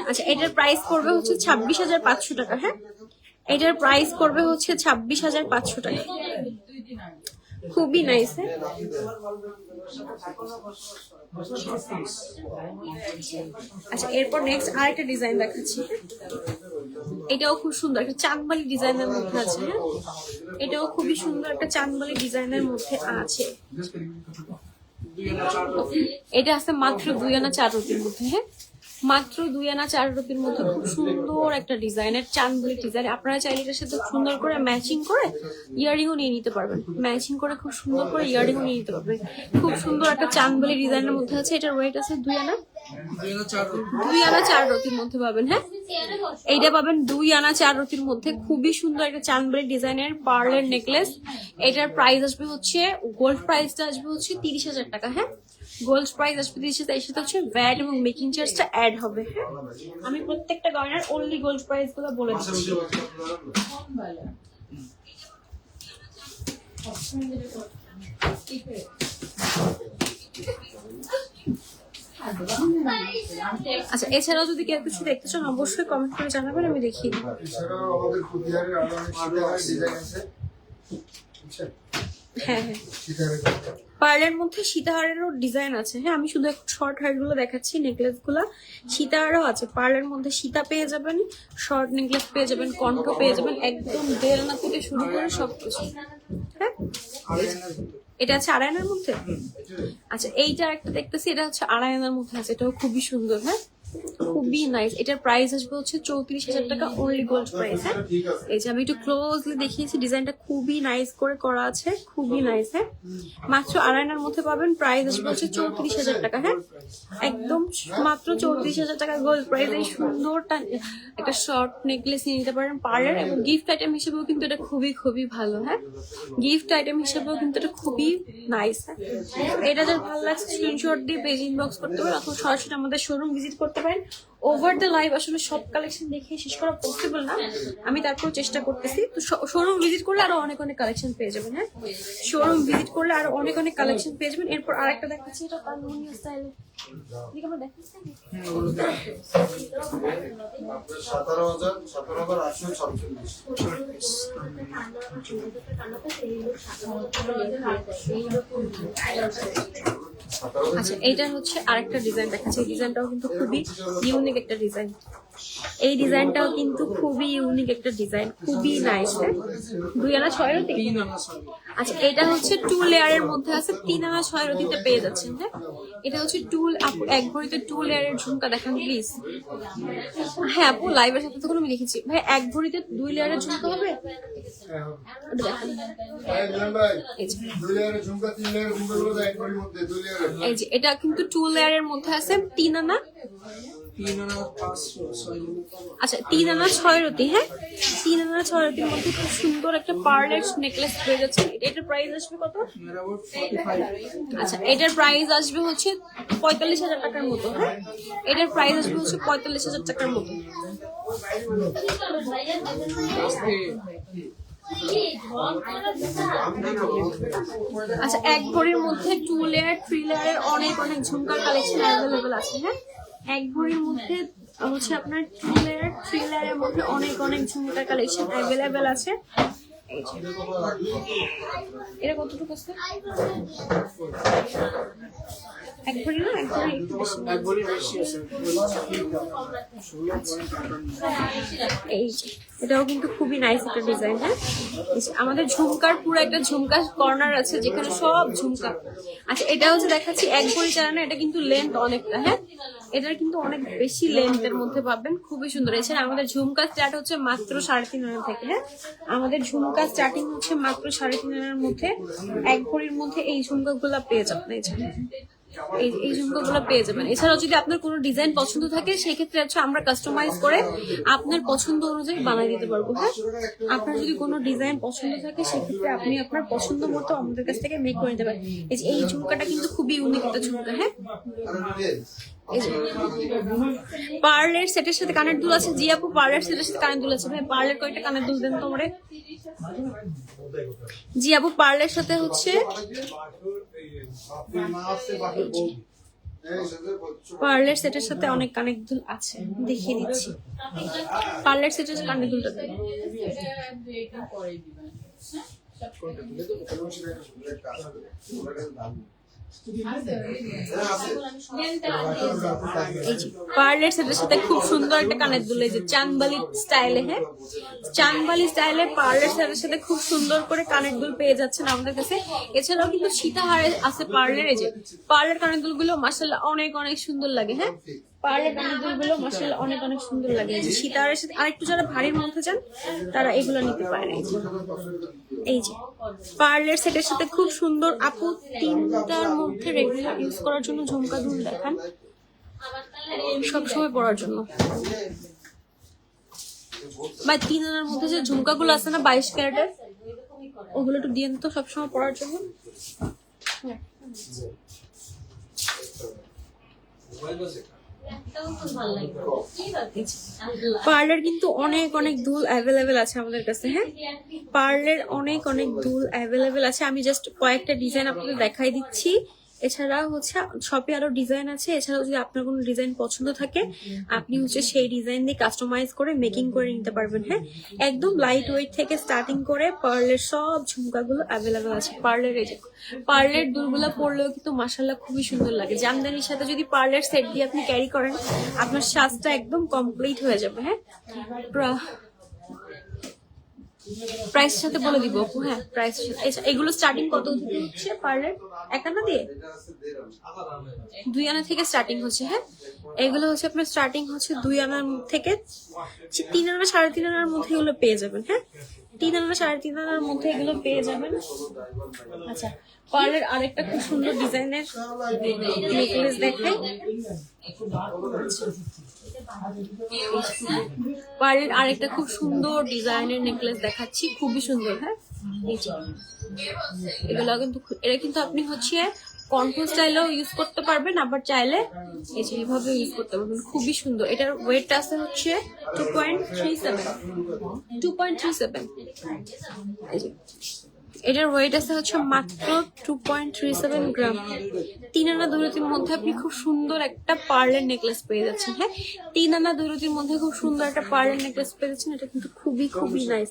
A: আচ্ছা এটার প্রাইস পড়বে হচ্ছে 26,500 টাকা। হ্যাঁ, এটার প্রাইস পড়বে হচ্ছে 26,500 টাকা। খুবই নাইস। আচ্ছা, এরপর নেক্সট আরেকটা ডিজাইন দেখাচ্ছি। এটাও খুব সুন্দর একটা চাঁদবালি ডিজাইনের মধ্যে আছে। হ্যাঁ, এটাও খুবই সুন্দর একটা চাঁদবালি ডিজাইনের মধ্যে আছে। এটা আছে মাত্র 2 আনা 4 রতির মধ্যে। হ্যাঁ, মাত্র 2 আনা 4 রতির মধ্যে খুব সুন্দর একটা ডিজাইনের চাঁদবালি ডিজাইন। আপনারা চাইলে এটার সাথে সুন্দর করে ম্যাচিং করে ইয়ারিংও নিয়ে নিতে পারবেন। ম্যাচিং করে খুব সুন্দর করে ইয়ারিংও নিয়ে নিতে পারবেন। খুব সুন্দর একটা চাঁদবালি ডিজাইনের মধ্যে আছে। এটার ওয়েট আছে 2 আনা 4 রতির মধ্যে পাবেন। হ্যাঁ, এইটা পাবেন 2 আনা 4 রতির মধ্যে। খুবই সুন্দর একটা চাঁদবালি ডিজাইনের পার্লের নেকলেস। এটার প্রাইস আসবে হচ্ছে, গোল্ড প্রাইসটা আসবে হচ্ছে 30,000 টাকা। হ্যাঁ, গোল্ড প্রাইস আসবে 30,000। এর সাথে হচ্ছে ভ্যাট এবং মেকিং চার্জটা অ্যাড হবে। হ্যাঁ, আমি প্রত্যেকটা গয়নার অনলি গোল্ড প্রাইস গুলো বলে দিচ্ছি। আচ্ছা, এছাড়াও যদি কেউ কিছু দেখতে চান অবশ্যই কমেন্ট করে জানাবেন, আমি দেখিয়ে দিই।
B: এছাড়াও আমাদের কুটিয়ারের আরো অনেক ডিজাইন আছে।
A: হ্যাঁ, পার্লের মধ্যে সীতাহারেরও ডিজাইন আছে। হ্যাঁ, আমি শুধু একটু শর্ট হার গুলো দেখাচ্ছি। নেকলেস গুলা সীতাহারও আছে। পার্লের মধ্যে সীতা পেয়ে যাবেন, শর্ট নেকলেস পেয়ে যাবেন, কণ্ঠ পেয়ে যাবেন, একদম দেড়না থেকে শুরু করে সবকিছু। হ্যাঁ, এটা আছে 2.5 আনার মধ্যে। আচ্ছা, এইটা একটা দেখতেছি, এটা হচ্ছে 2.5 আনার মধ্যে আছে। এটাও খুবই সুন্দর। হ্যাঁ, খুবই নাইস। এটার প্রাইস আসবে হচ্ছে 34,000 টাকা, অনলি গোল্ড প্রাইস। হ্যাঁ, এই যে আমি একটু ক্লোজলি দেখিয়েছি, ডিজাইনটা খুবই নাইস করে করা আছে। খুবই নাইস। হ্যাঁ, মাত্র 2.5 আনার মধ্যে পাবেন। প্রাইস আসবে হচ্ছে 34,000 টাকা। হ্যাঁ, একদম মাত্র 34,000 টাকা গোল্ড প্রাইস। এই সুন্দরটা একটা শর্ট নেকলেস নিয়ে নিতে পারেন পার্লার, এবং গিফট আইটেম হিসেবেও কিন্তু এটা খুবই খুবই ভালো। হ্যাঁ, গিফট আইটেম হিসেবেও কিন্তু এটা খুবই নাইস। এটা যার ভালো লাগছে স্ক্রিনশট দিয়ে পেজ ইনবক্স করতে পারেন অথবা সরাসরি আমাদের শোরুম ভিজিট করতে পারেন। ওভার দ্য লাইভ আসলে সব কালেকশন দেখে শেষ করা পসিবল না, আমি তারপর চেষ্টা করতেছি। তো শোরুম ভিজিট করলে আরো অনেক অনেক কালেকশন পেয়ে যাবেন। হ্যাঁ, শোরুম ভিজিট করলে আরো অনেক অনেক কালেকশন পেয়ে যাবেন। এরপর আরেকটা দেখাচ্ছি, এটা তানমুনিয়া স্টাইল।
B: 17,846।
A: আচ্ছা, এইটা হচ্ছে আরেকটা ডিজাইন দেখাচ্ছে। এই ডিজাইনটাও কিন্তু খুবই ইউনিক একটা ডিজাইন। এই ডিজাইনটাও কিন্তু খুবই ইউনিক একটা ডিজাইন, খুবই নাইস। 2 আনা 6 রতি। আচ্ছা, এটা হচ্ছে 2 লেয়ারের মধ্যে আছে। 3 আনা 6 রতিতে পেয়ে যাচ্ছেন। হ্যাঁ, এটা হচ্ছে 2 আপু এক ভরিতে 2 লেয়ারের ঝুমকা দেখান প্লিজ। হ্যাঁ আপু, লাইভের সাথে তখন আমি লিখেছি ভাই 1 ভরিতে 2 লেয়ারের ঝুমকা হবে। এই যে এটা কিন্তু 2 লেয়ারের মধ্যে আছে। 3 আনা, আচ্ছা 3 আনা 6 রতি। হ্যাঁ, 3 আনা 6 রতির মধ্যে খুব সুন্দর একটা পার্লের নেকলেস পেয়ে যাচ্ছেন। এটার প্রাইস আসবে কত? আচ্ছা, এটার প্রাইস আসবে হচ্ছে 45,000 টাকার মতো। হ্যাঁ, এটার প্রাইস আসবে হচ্ছে 45,000 টাকার মতো। আচ্ছা, 1 ভরির মধ্যে 2 লেয়ার 3 লেয়ারের অনেক অনেক ঝুমকার কালেকশন অ্যাভেলেবেল আছে। হ্যাঁ, এক ভরির মধ্যে হচ্ছে আপনার থ্রি লেয়ারের মধ্যে অনেক অনেক ঝুমকা কালেকশন অ্যাভেলেবেল আছে। এই যে এটা কতটুকু আছে? এক ভরি না, এক ভরি একটু বেশি। এই যে এটাও কিন্তু খুবই নাইস একটা ডিজাইন। হ্যাঁ, এই যে আমাদের ঝুমকার পুরো একটা ঝুমকা কর্নার আছে যেখানে সব ঝুমকা। আচ্ছা, এটা হচ্ছে দেখাচ্ছি এক ভরি চালানো, এটা কিন্তু লেন্থ অনেকটা। হ্যাঁ, এটার কিন্তু অনেক বেশি লেন্থের মধ্যে পাবেন, খুবই সুন্দর। এছাড়া আমাদের ঝুমকা স্টার্ট হচ্ছে মাত্র 3.5 আনা থেকে। হ্যাঁ, আমাদের ঝুমকা স্টার্টিং হচ্ছে মাত্র 3.5 আনার মধ্যে। এক ভরির মধ্যে এই ঝুমকাগুলো পেয়ে যাবেন। এই ঝুমকাগুলো পেয়ে যাবেন। এছাড়াও যদি আপনার কোনো ডিজাইন পছন্দ থাকে সেক্ষেত্রে হচ্ছে আমরা কাস্টমাইজ করে আপনার পছন্দ অনুযায়ী বানিয়ে দিতে পারবো। হ্যাঁ, আপনার যদি কোনো ডিজাইন পছন্দ থাকে সেক্ষেত্রে আপনি আপনার পছন্দ মতো আমাদের কাছ থেকে মেক করে নিতে পারেন। এই ঝুমকাটা কিন্তু খুবই ইউনিক একটা ঝুমকা। হ্যাঁ, পার্লের সেটের সাথে কানের দুল আছে। জি আপু, পার্লের সেটের সাথে কানের দুল আছে। ভাই পার্লের কয়টা কানের দুল দেন তোমরা? জি আপু, পার্লের সাথে হচ্ছে পার্লের সেটের সাথে অনেক কানের দুল আছে, দেখিয়ে দিচ্ছি। পার্লের সেটের কানের দুলটা দেন। পার্লের সেটের সাথে খুব সুন্দর একটা কানের দুল, এই যে চাঁদবালি স্টাইলে। হ্যাঁ, চাঁদবালি স্টাইলে পার্লের সেটের সাথে খুব সুন্দর করে কানের দুল পেয়ে যাচ্ছেন আমাদের কাছে। এছাড়াও কিন্তু সীতাহারে আছে পার্লের। এই যে পার্লের কানের দুলগুলো মাশাআল্লাহ অনেক অনেক সুন্দর লাগে। হ্যাঁ, পার্লের কানের দুলগুলো মাশাআল্লাহ অনেক অনেক সুন্দর লাগে। এই যে সীতাহারের সাথে আরেকটু যারা ভারীর মধ্যে চান তারা এগুলো নিতে পারেন। এই যে পার্লের সেটের সাথে খুব সুন্দর। আপু 3টার মধ্যে রেগুলার ইউজ করার জন্য ঝুমকা দুল দেখান, সবসময় পরার জন্য। বা 3 আনার মধ্যে যে ঝুমকাগুলো আছে না 22 ক্যারেটের, ওগুলো একটু দিয়ে তো সবসময় পরার জন্য। পার্লের কিন্তু অনেক অনেক দুল অ্যাভেলেবেল আছে আমাদের কাছে। হ্যাঁ, পার্লের অনেক অনেক দুল অ্যাভেলেবেল আছে। আমি জাস্ট কয়েকটা ডিজাইন আপনাদের দেখাই দিচ্ছি। এছাড়াও হচ্ছে শপে আরো ডিজাইন আছে। এছাড়াও যদি আপনার কোনো ডিজাইন পছন্দ থাকে আপনি হচ্ছে সেই ডিজাইন দিয়ে কাস্টমাইজ করে মেকিং করে নিতে পারবেন। হ্যাঁ, একদম লাইট ওয়েট থেকে স্টার্টিং করে পার্লের সব ঝুমকাগুলো অ্যাভেলেবেল আছে। পার্লের এই যে পার্লের দুলগুলো পরলেও কিন্তু মাশাআল্লাহ খুবই সুন্দর লাগে। জামদানির সাথে যদি পার্লের সেট দিয়ে আপনি ক্যারি করেন আপনার সাজটা একদম কমপ্লিট হয়ে যাবে। হ্যাঁ, প্রাইস সাথে বলে দিব। হ্যাঁ, প্রাইস এগুলো স্টার্টিং কত থেকে হচ্ছে পার্লের? 1 আনা দিয়ে 2 আনা থেকে স্টার্টিং হচ্ছে। হ্যাঁ, এগুলো হচ্ছে আপনার স্টার্টিং হচ্ছে 2 আনার থেকে 3 আনা 3.5 আনার মধ্যে এগুলো পেয়ে যাবেন। হ্যাঁ, 3 আনা 3.5 আনার মধ্যে এগুলো পেয়ে যাবেন। আচ্ছা, পার্লের আরেকটা খুব সুন্দর ডিজাইনের নেকলেস দেখাই। পার্লের আরেকটা খুব সুন্দর ডিজাইনের নেকলেস দেখাচ্ছি, খুবই সুন্দর। হ্যাঁ, এগুলো কিন্তু এটা কিন্তু আপনি হচ্ছে কন্ট্রোল স্টাইলেও ইউজ করতে পারবেন, আবার চাইলে এই যে এইভাবে ইউজ করতে পারবেন, খুবই সুন্দর। এটার ওয়েটটা আছে হচ্ছে 2.37। এই যে এটার ওয়েট আছে হচ্ছে মাত্র 2.37 গ্রাম। 3 আনা দুরতির মধ্যে আপনি খুব সুন্দর একটা পার্লের নেকলেস পেয়ে যাচ্ছেন। হ্যাঁ, 3 আনা দুরতির মধ্যে খুব সুন্দর একটা পার্লের নেকলেস পেয়ে যাচ্ছেন। এটা কিন্তু খুবই খুবই নাইস।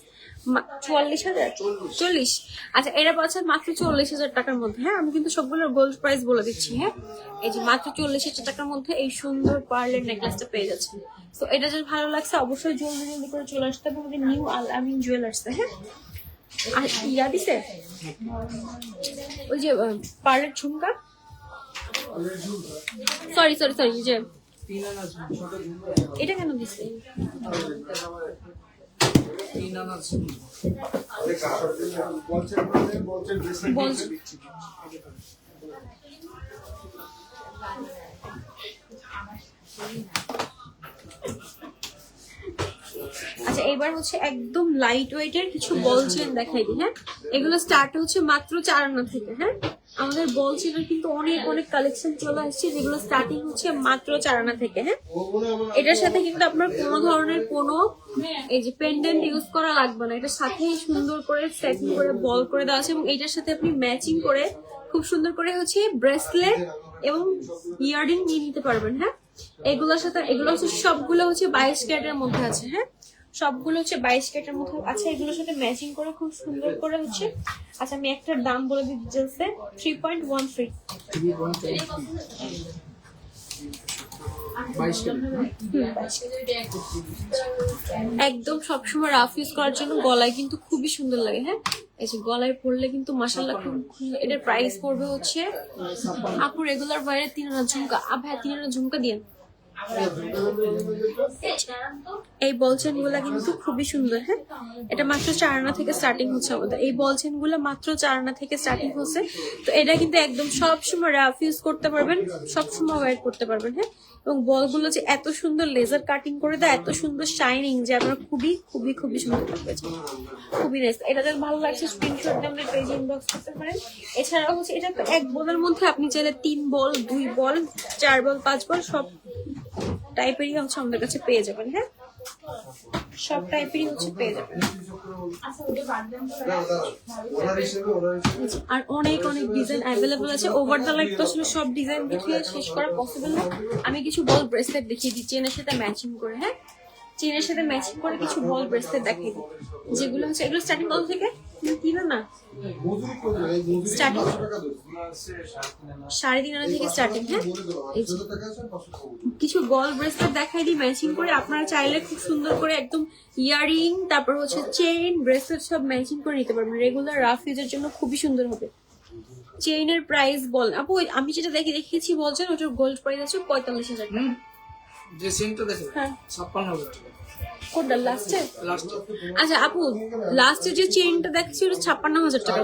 A: 44,000 আচ্ছা, এটা পাচ্ছেন মাত্র 40,000 টাকার মধ্যে। হ্যাঁ, আমি কিন্তু সবগুলোর গোল্ড প্রাইস বলে দিচ্ছি। হ্যাঁ, এই যে মাত্র 40,000 টাকার মধ্যে এই সুন্দর পার্লের নেকলেসটা পেয়ে যাচ্ছেন। তো এটা যদি ভালো লাগছে অবশ্যই জলদি জলদি করে চলে আসতে হবে আমাদের নিউ আল আমিন জুয়েলার্স। হ্যাঁ, আর ইয়া দিছে ওই যে পার্লের ঝুমকা, সরি যে এটা কেন দিছে? আচ্ছা, এবার হচ্ছে একদম লাইট ওয়েটের কিছু বল চেন দেখাই দিই। হ্যাঁ, এগুলো স্টার্ট হচ্ছে মাত্র 4 আনা থেকে। হ্যাঁ, আমাদের বল চেনের কিন্তু অনেক অনেক কালেকশন চলে আসছে যেগুলো স্টার্টিং হচ্ছে মাত্র 4 আনা থেকে। হ্যাঁ, এটার সাথে কিন্তু আপনার কোনো ধরনের কোনো এই যে পেন্ডেন্ট ইউজ করা লাগবে না। এটার সাথেই সুন্দর করে সেটিং করে বল করে দেওয়া আছে এবং এটার সাথে আপনি ম্যাচিং করে খুব সুন্দর করে হচ্ছে ব্রেসলেট এবং ইয়াররিং নিয়ে নিতে পারবেন। হ্যাঁ, এগুলোর সাথে এগুলো হচ্ছে সবগুলো হচ্ছে 22 ক্যারেটের মধ্যে আছে। হ্যাঁ, সবগুলো হচ্ছে 22 ক্যারেটের মধ্যে আছে। এগুলোর সাথে ম্যাচিং করে খুব সুন্দর করে হচ্ছে। আচ্ছা আমি একটা দাম বলে দিই ডিটেলসে, 3.13। একদম সবসময় রাফ ইউজ করার জন্য গলায় কিন্তু খুবই সুন্দর লাগে। হ্যাঁ, এই যে গলায় পরলে কিন্তু মাশাআল্লাহ খুব। এটার প্রাইস পড়বে হচ্ছে আপু রেগুলার বাইরে 3000 ঝুমকা। ভাই 3000 ঝুমকা দিয়ে এই বল চেন গুলা কিন্তু খুবই সুন্দর। হ্যাঁ, এটা মাত্র 4 আনা থেকে স্টার্টিং হচ্ছে আমাদের। এই বল চেন গুলা মাত্র 4 আনা থেকে স্টার্টিং হচ্ছে। তো এটা কিন্তু একদম সবসময় রাফ ইউজ করতে পারবেন, সবসময় ওয়ার করতে পারবেন। হ্যাঁ, এবং বলগুলো যে এত সুন্দর লেজার কাটিং করে দেয়, এত সুন্দর শাইনিং যে আপনার খুবই খুবই খুবই সুন্দর লাগবে, খুবই নাইস। এটা যদি ভালো লাগছে স্ক্রিনশট দিয়ে আমাদের পেজে ইনবক্স করতে পারেন। এছাড়াও হচ্ছে এটা তো এক বলের মধ্যে আপনি চাইলে 3 বল, 2 বল, 4 বল, 5 বল সব টাইপেরই হচ্ছে আমাদের কাছে পেয়ে যাবেন। হ্যাঁ, সব টাইপেরই হচ্ছে পেয়ে যাবেন। আর অনেক অনেক ডিজাইন অ্যাভেলেবল আছে। ওভার দ্য লাইফ তো আসলে সব ডিজাইন দেখিয়ে শেষ করা পসিবল না। আমি কিছু বল ব্রেসলেট দেখিয়ে দিই চেনের সাথে ম্যাচিং করে। হ্যাঁ, চেনের সাথে ম্যাচিং করে কিছু বল ব্রেসলেট দেখিয়ে দিই, যেগুলো হচ্ছে এগুলো স্টার্টিং কত থেকে কিনা না স্টার্টিং 3.5 আনা থেকে স্টার্টিং। হ্যাঁ, কিছু গল ব্রেসলেট দেখাই দিই ম্যাচিং করে। আপনারা চাইলে খুব সুন্দর করে একদম ইয়ারিং, তারপর হচ্ছে চেইন, ব্রেসলেট সব ম্যাচিং করে নিতে পারবেন। রেগুলার রাফ ইউজের জন্য খুবই সুন্দর হবে। চেইনের প্রাইস বল আপু, আমি যেটা দেখিয়েছি বলছেন ওটার গোল্ড প্রাইস আছে 45,000 টাকা।
D: যে সেন্টটা দেখেন
A: হ্যাঁ
D: 56,000 টাকা।
A: কোনটা লাস্টে? আচ্ছা আপু, লাস্টে যে চেইনটা দেখাচ্ছি ওটা 56,000 টাকা।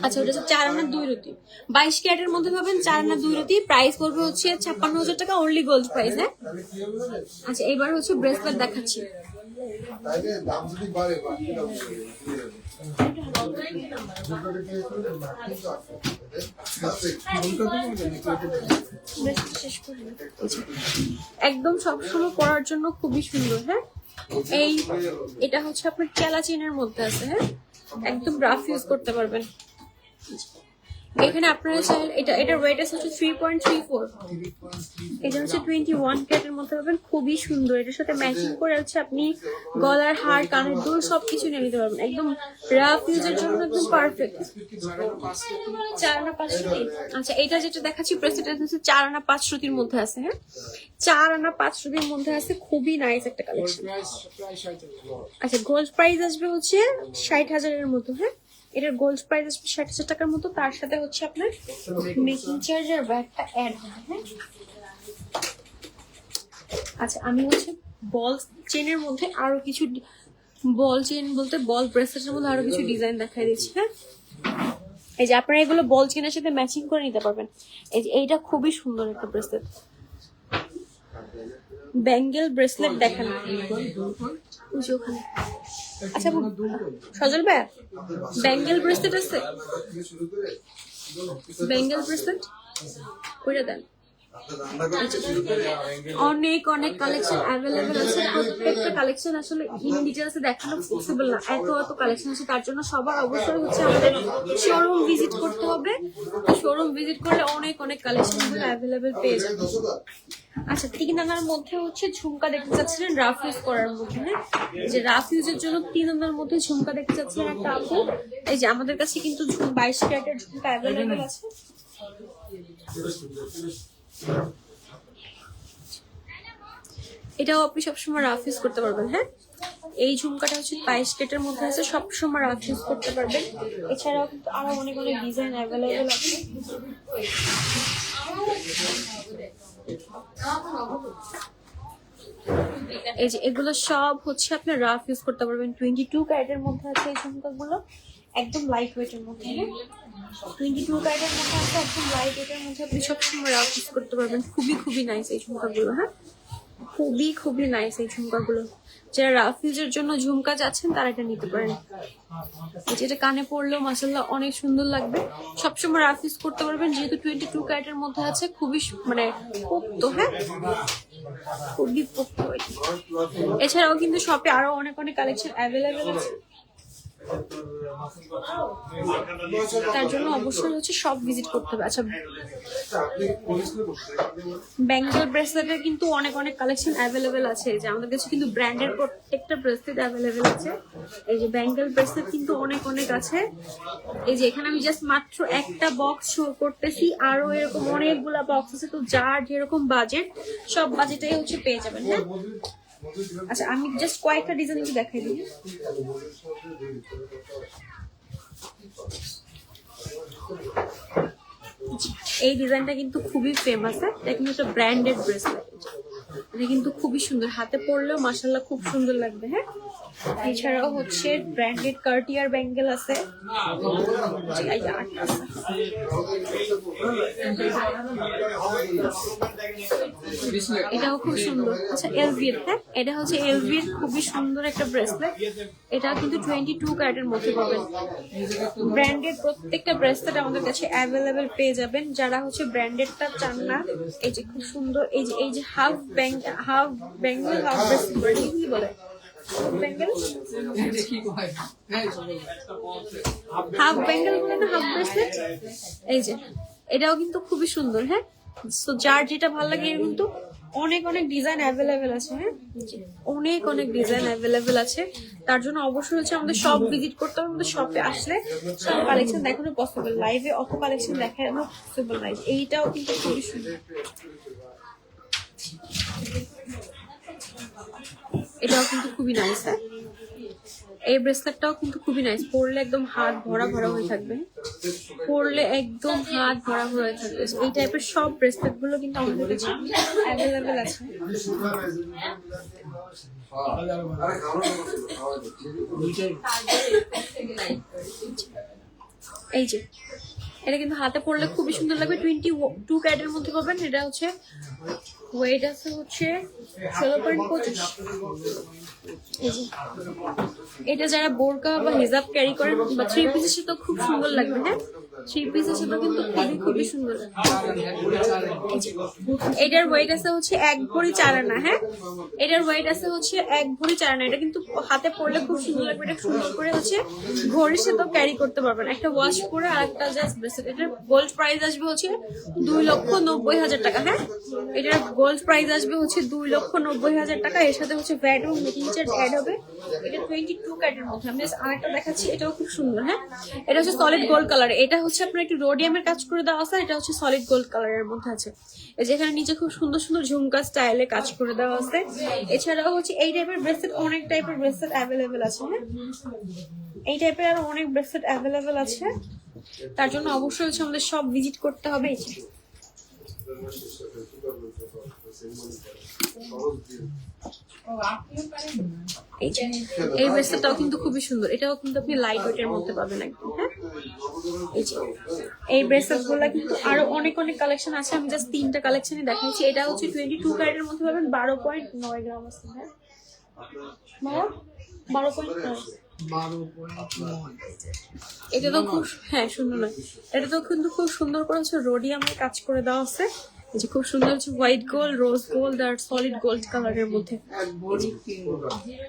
A: আচ্ছা ওটা 4 আনা 2 রতি 22 ক্যারেটের মধ্যে পাবেন। 4 আনা 2 রতি প্রাইস পড়বে হচ্ছে 56,000 টাকা, অনলি গোল্ড প্রাইস। হ্যাঁ, আচ্ছা এবার হচ্ছে ব্রেসলেট দেখাচ্ছি। একদম সবসময় পরার জন্য খুবই সুন্দর। হ্যাঁ, এটা হচ্ছে আপনার চেলা চেনের মধ্যে আছে। হ্যাঁ, একদম রাফ ইউজ করতে পারবেন। এখানে আপনারা চাইলে এটা ওয়েট আছে হচ্ছে 3.34। এটা হচ্ছে 21 ক্যারেটের মধ্যে পাবেন, খুবই সুন্দর। এটার সাথে ম্যাচিং করে হচ্ছে আপনি গলার হার, কানের দুল সবকিছু নিয়ে নিতে পারবেন। একদম রাফ ইউজের জন্য একদম পারফেক্ট। 4 আনা 5 রুটি। আচ্ছা এটা যেটা দেখাচ্ছি ব্রেসলেট হচ্ছে 4 আনা 5 রুটির মধ্যে আছে। হ্যাঁ, 4 আনা 5 রুটির মধ্যে আছে, খুবই নাইস একটা কালেকশন। আচ্ছা গোল্ড প্রাইস আসবে হচ্ছে 60,000 এর মতো। হ্যাঁ, এটার গোল্ড প্রাইস আসবে 60,000 টাকার মতো। তার সাথে হচ্ছে আপনার মেকিং চার্জার ব্যাগটা অ্যাড হবে। হ্যাঁ, আচ্ছা আমি হচ্ছে বল চেনের মধ্যে আরো কিছু বল চেন বলতে বল ব্রেসলেটের মধ্যে আরো কিছু ডিজাইন দেখাই দিচ্ছি। হ্যাঁ, এই যে আপনারা এগুলো বল চেনের সাথে ম্যাচিং করে নিতে পারবেন। এই যে এইটা খুবই সুন্দর একটা ব্রেসলেট, ব্যাঙ্গেল ব্রেসলেট দেখান ওখানে। আচ্ছা সজল ভাই ব্যাঙ্গেল ব্রেসলেট আছে? ব্যাঙ্গেল ব্রেসলেট ওইটা দেন। অনেক অনেক কালেকশন অ্যাভেলেবেল আছে। প্রত্যেকটা কালেকশন আসলে ইন ডিটেইলসে দেখানো পসিবল না, এত এত কালেকশন আছে। তার জন্য সবার অবশ্যই হচ্ছে আমাদের শোরুম ভিজিট করতে হবে। শোরুম ভিজিট করলে অনেক অনেক কালেকশন গুলো অ্যাভেলেবেল পেয়ে যাবে। আচ্ছা 3 আনার মধ্যে হচ্ছে ঝুমকা দেখতে চাচ্ছিলেন রাফ ইউজ করার মধ্যে। হ্যাঁ, যে রাফ ইউজের জন্য 3 আনার মধ্যে ঝুমকা দেখতে চাচ্ছিলেন একটা আপু, এই যে আমাদের কাছে কিন্তু 22 ক্যারেটের ঝুমকা অ্যাভেলেবেল আছে। এটাও আপনি সবসময় রাফ ইউজ করতে পারবেন। হ্যাঁ, এই ঝুমকাটা হচ্ছে 22 ক্যারেটের মধ্যে আছে, সবসময় রাফ ইউজ করতে পারবেন। এছাড়াও কিন্তু আরো অনেক অনেক ডিজাইন অ্যাভেলেবেল আছে। এই যে এগুলো সব হচ্ছে আপনার রাফ ইউজ করতে পারবেন। 22 ক্যারেটের মধ্যে আছে এই ঝুমকাগুলো, একদম লাইট ওয়েটের মধ্যে। 22 ক্যারেটের মধ্যে আছে, একদম লাইট ওয়েটের মধ্যে আপনি সবসময় রাফ ইউজ করতে পারবেন। খুবই খুবই নাইস এই ঝুমকাগুলো। হ্যাঁ, খুবই খুবই নাইস এই ঝুমকাগুলো। যারা রাফ ইউজের জন্য ঝুমকা যাচ্ছেন তারা এটা নিতে পারেন। যেটা কানে পড়লেও মাশাআল্লাহ অনেক সুন্দর লাগবে। সবসময় রাফ ইউজ করতে পারবেন, যেহেতু 22 ক্যারেটের মধ্যে আছে, খুবই মানে পোক্ত। হ্যাঁ, খুবই পোক্ত। এছাড়াও কিন্তু শপে আরো অনেক অনেক কালেকশন অ্যাভেলেবেল আছে। তার জন্য অবশ্যই হচ্ছে সব ভিজিট করতে হবে। আচ্ছা, ব্যাঙ্গেল ব্রেসলেটের কিন্তু অনেক অনেক কালেকশন অ্যাভেলেবেল আছে। এই যে আমাদের কাছে কিন্তু ব্র্যান্ডের প্রত্যেকটা ব্রেসলেট অ্যাভেলেবেল আছে। এই যে ব্যাঙ্গেল ব্রেসলেট কিন্তু অনেক অনেক আছে। এই যে এখানে আমি জাস্ট মাত্র একটা বক্স শো করতেছি, আরো এরকম অনেকগুলা বক্স আছে। তো যার যেরকম বাজেট সব বাজেটাই হচ্ছে পেয়ে যাবেন। হ্যাঁ, আচ্ছা আমি জাস্ট কয়েকটা ডিজাইন একটু দেখাই দিই। এই ডিজাইনটা কিন্তু খুবই ফেমাস। এটা কিন্তু একটা ব্র্যান্ডেড ব্রেসলেট। এটা কিন্তু খুবই সুন্দর, হাতে পরলেও মাশাআল্লাহ খুব সুন্দর লাগবে। হ্যাঁ, এছাড়াও হচ্ছে ব্র্যান্ডেড কার্টিয়ার ব্যাঙ্গেল আছে। এটাও খুব সুন্দর। আচ্ছা, এলভির, হ্যাঁ এটা হচ্ছে এলভির খুবই সুন্দর একটা ব্রেসলেট। এটা কিন্তু 22 ক্যারেটের মধ্যে পাবেন। ব্র্যান্ডেড প্রত্যেকটা ব্রেসলেট আমাদের কাছে অ্যাভেলেবেল পেয়ে যাবেন। যারা হচ্ছে ব্র্যান্ডেডটা চান না, এই যে খুব সুন্দর এই যে হাফ ব্যাঙ্গেল হাফ ব্রেসলেট কি বলে, হাফ ব্যাঙ্গেল বলে না, হাফ ব্রেসলেট। এই যে এটাও কিন্তু খুবই সুন্দর। হ্যাঁ, তো যার যেটা ভালো লাগে এর কিন্তু অনেক অনেক ডিজাইন অ্যাভেলেবেল আছে। হ্যাঁ, অনেক অনেক ডিজাইন অ্যাভেলেবেল আছে। তার জন্য অবশ্যই হচ্ছে আমাদের শপ ভিজিট করতে হবে। আমাদের শপে আসলে সব কালেকশন দেখানো পসিবল, লাইভে অত কালেকশন দেখানো পসিবল নাই। এইটাও কিন্তু খুবই সুন্দর। এটাও কিন্তু খুবই নাইস। হ্যাঁ, এই ব্রেসলেটটাও কিন্তু খুবই নাইস। পরলে একদম হাত ভরা ভরা হয়ে থাকবে, পরলে একদম হাত ভরা ভরা হয়ে থাকবে। এই টাইপের সব ব্রেসলেট গুলো কিন্তু আমাদের কাছে অ্যাভেলেবেল আছে। এই যে এটা কিন্তু হাতে পরলে খুবই সুন্দর লাগবে। 22 ক্যারেটের মধ্যে পাবেন। এটা হচ্ছে ওয়েট আছে হচ্ছে 16.25। এই যে এটা যারা বোরকা বা হিজাব ক্যারি করেন বা 3 পিসের সাথে খুব সুন্দর লাগবে। হ্যাঁ, 3 পিসের সাথে কিন্তু খুবই খুবই সুন্দর। এটার ওয়েট আছে হচ্ছে 1 ভরি 4 আনা। হ্যাঁ, এটার ওয়েট আছে হচ্ছে 1 ভরি 4 আনা। এটা কিন্তু হাতে পরলে খুব সুন্দর লাগবে। এটা সুন্দর করে হচ্ছে ঘড়ির সাথেও ক্যারি করতে পারবেন। একটা ওয়াশ করে আর একটা জাস্ট ব্রেসলেট। এটার গোল্ড প্রাইস আসবে হচ্ছে 2,90,000 টাকা। হ্যাঁ, এটার গোল্ড প্রাইস আসবে হচ্ছে 2,90,000 টাকা। এর সাথে হচ্ছে ভ্যাট এবং মেকিং চার্জ অ্যাড হবে। এটা 22 ক্যারেটের মধ্যে। আমি জাস্ট আরেকটা দেখাচ্ছি, এটাও খুব সুন্দর। হ্যাঁ, এটা হচ্ছে সলিড গোল্ড কালার। এটা হচ্ছে আপনার একটু রোডিয়ামের কাজ করে দেওয়া আছে। এটা হচ্ছে সলিড গোল্ড কালারের মধ্যে আছে। এই যেখানে নিচে খুব সুন্দর সুন্দর ঝুমকা স্টাইলে কাজ করে দেওয়া আছে। এছাড়াও হচ্ছে এই টাইপের ব্রেসলেট, অনেক টাইপের ব্রেসলেট অ্যাভেলেবেল আছে। হ্যাঁ, এই টাইপের আরো অনেক ব্রেসলেট অ্যাভেলেবেল আছে। তার জন্য অবশ্যই হচ্ছে আমাদের সব ভিজিট করতে হবে। এই ব্রেসলেটটাও কিন্তু খুবই সুন্দর। এটাও কিন্তু আপনি লাইট ওয়েটের মধ্যে পাবেন একদম। হ্যাঁ, এই ব্রেসলেট গুলা কিন্তু আরো অনেক অনেক কালেকশন আছে। আমি জাস্ট 3টা কালেকশনই দেখাইছি। এটা হচ্ছে 22 ক্যারেটের মধ্যে পাবেন। 12.9 গ্রাম আছে। হ্যাঁ, 12.9। এটা তো খুব, হ্যাঁ সুন্দর নয়, এটা তো কিন্তু খুব সুন্দর করে হচ্ছে রোডিয়ামের কাজ করে দেওয়া আছে। এই যে খুব সুন্দর হচ্ছে হোয়াইট গোল্ড, রোজ গোল্ড আর সলিড গোল্ড কালারের মধ্যে।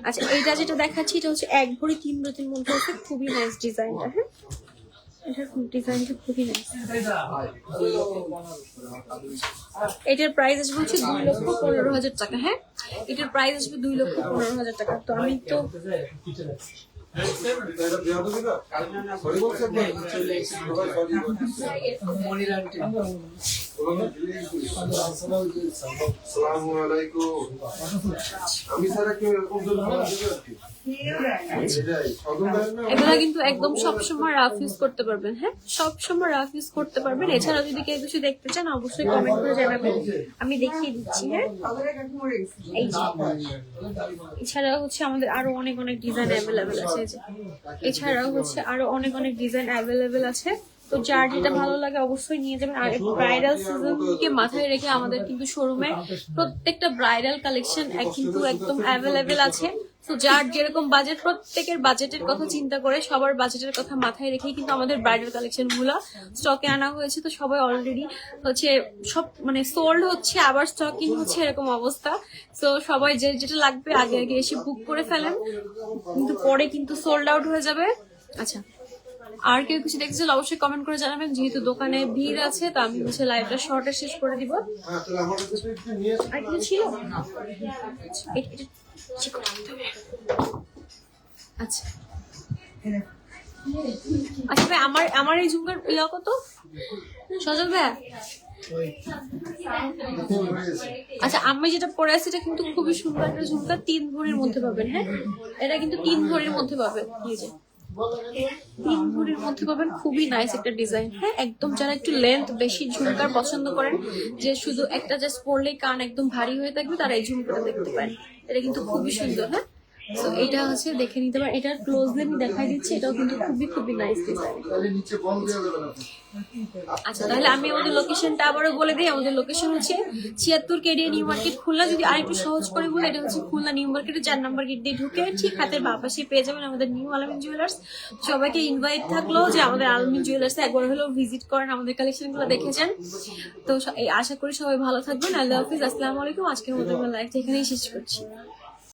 A: আচ্ছা, এইটা যেটা দেখাচ্ছি এটা হচ্ছে 1 ভরি 3 রতির মধ্যে আছে। খুবই নাইস ডিজাইনটা। হ্যাঁ, এটার ডিজাইনটা খুবই নাইস। এটার প্রাইস আসবে হচ্ছে 2,15,000 টাকা। হ্যাঁ, এটার প্রাইস আসবে 2,15,000 টাকা। তো আমি তো এগুলা কিন্তু একদম সবসময় রাফ ইউজ করতে পারবেন। হ্যাঁ, সবসময় রাফ ইউজ করতে পারবেন। এছাড়া যদি কেউ কিছু দেখতে চান অবশ্যই কমেন্ট করে জানাবেন, আমি দেখিয়ে দিচ্ছি। হ্যাঁ, এছাড়াও হচ্ছে আমাদের আরো অনেক অনেক ডিজাইন অ্যাভেলেবেল আছে। এছাড়াও হচ্ছে আরো অনেক অনেক ডিজাইন অ্যাভেলেবেল আছে। তো যার যেটা ভালো লাগে অবশ্যই নিয়ে যাবেন। আর ব্রাইডাল সিজনকে মাথায় রেখে আমাদের কিন্তু শোরুমে প্রত্যেকটা ব্রাইডাল কালেকশন কিন্তু একদম অ্যাভেলেবেল আছে। তো যার যেরকম বাজেট, প্রত্যেকের বাজেটের কথা চিন্তা করে, সবার বাজেটের কথা মাথায় রেখেই কিন্তু আমাদের ব্রাইডাল কালেকশন গুলো স্টকে আনা হয়েছে। তো সবাই অলরেডি হচ্ছে সব মানে সোল্ড হচ্ছে, আবার স্টকিং হচ্ছে, এরকম অবস্থা। তো সবাই যেটা লাগবে আগে আগে এসে বুক করে ফেলেন, কিন্তু পরে কিন্তু সোল্ড আউট হয়ে যাবে। আচ্ছা, আর কেউ কিছু দেখতে চাইলে অবশ্যই কমেন্ট করে জানাবেন। যেহেতু দোকানে ভিড় আছে তো আমি হচ্ছে লাইভটা শর্টে শেষ করে দিব।
B: হ্যাঁ তাহলে আমার কাছে একটু নিয়ে আসো।
A: আর কিছু ছিল? এটা ঠিক করে আনতে হবে। আচ্ছা আচ্ছা ভাই, আমার এই ঝুমকার ইয়া কত? সজল ভাই, আচ্ছা আমি যেটা পরে আছি এটা কিন্তু খুবই সুন্দর একটা ঝুমকা, 3 ভরির মধ্যে পাবেন। হ্যাঁ, এটা কিন্তু 3 ভরির মধ্যে পাবেন। এই যে 3 ভরির মধ্যে পাবেন, খুবই নাইস একটা ডিজাইন। হ্যাঁ, একদম যারা একটু লেন্থ বেশি ঝুমকার পছন্দ করেন, যে শুধু একটা জাস্ট পরলেই কান একদম ভারী হয়ে থাকবে, তারা এই ঝুমকাটা দেখতে পারেন। এটা কিন্তু খুবই সুন্দর। হ্যাঁ, তো এটা হচ্ছে দেখে নিতে পারেন। এটার ক্লোজলি আমি দেখাই দিচ্ছি, এটাও কিন্তু খুবই খুবই নাইস ডিজাইন।
B: তাহলে নিচে বল দেওয়া যাবে না।
A: আচ্ছা, তাহলে আমি আমাদের লোকেশনটা আবারও বলে দিই। আমাদের লোকেশন হচ্ছে 76 কেডিয়া নিউ মার্কেট খুলনা। যদি আরেকটু সহজ করে বলি, এটা হচ্ছে খুলনা নিউ মার্কেটের 4 নম্বর গেট দিয়ে ঢুকে ঠিক হাতের বাঁ পাশে পেয়ে যাবেন আমাদের নিউ আলামিন জুয়েলার্স। সবাইকে ইনভাইট থাকলো যে আমাদের আলামিন জুয়েলার্সে একবার হলেও ভিজিট করেন, আমাদের কালেকশনগুলো দেখে যান। তো আশা করি সবাই ভালো থাকবেন। আল্লাহ হাফিজ, আসসালামু আলাইকুম। আজকের মতো আমরা লাইভটা এখানেই শেষ করছি।